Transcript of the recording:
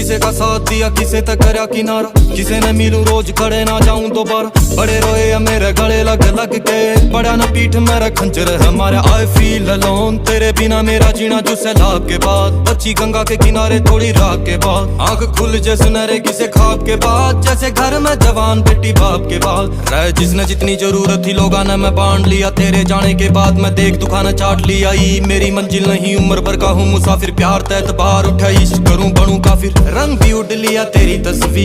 किसे का साथ दिया किसे तक करया किनारा, किसे ने मिलूं रोज खड़े ना जाऊं दोबारा। बड़े रोए या मेरे गले लग लग के, पड़ा ना पीठ मेरा खंजर है हमारे। आई फील अलोन तेरे बिना मेरा जीना जो सैलाब के बाद, बच्ची गंगा के किनारे थोड़ी रात के बाद। आंख खुल जैसे नरे किसे ख्वाब के बाद, जैसे घर में जवान बेटी बाप के बाद। रह जिसने जितनी जरूरत थी लोगा ने मैं बांट लिया, तेरे जाने के बाद मैं देख दुखाना चाट लिया। मेरी मंजिल नहीं उम्र भर का हूँ मुसाफिर, प्यार तैतबार उठा इश्क करूं बनूं काफिर। रंग भी उड़ लिया तेरी तस्वीर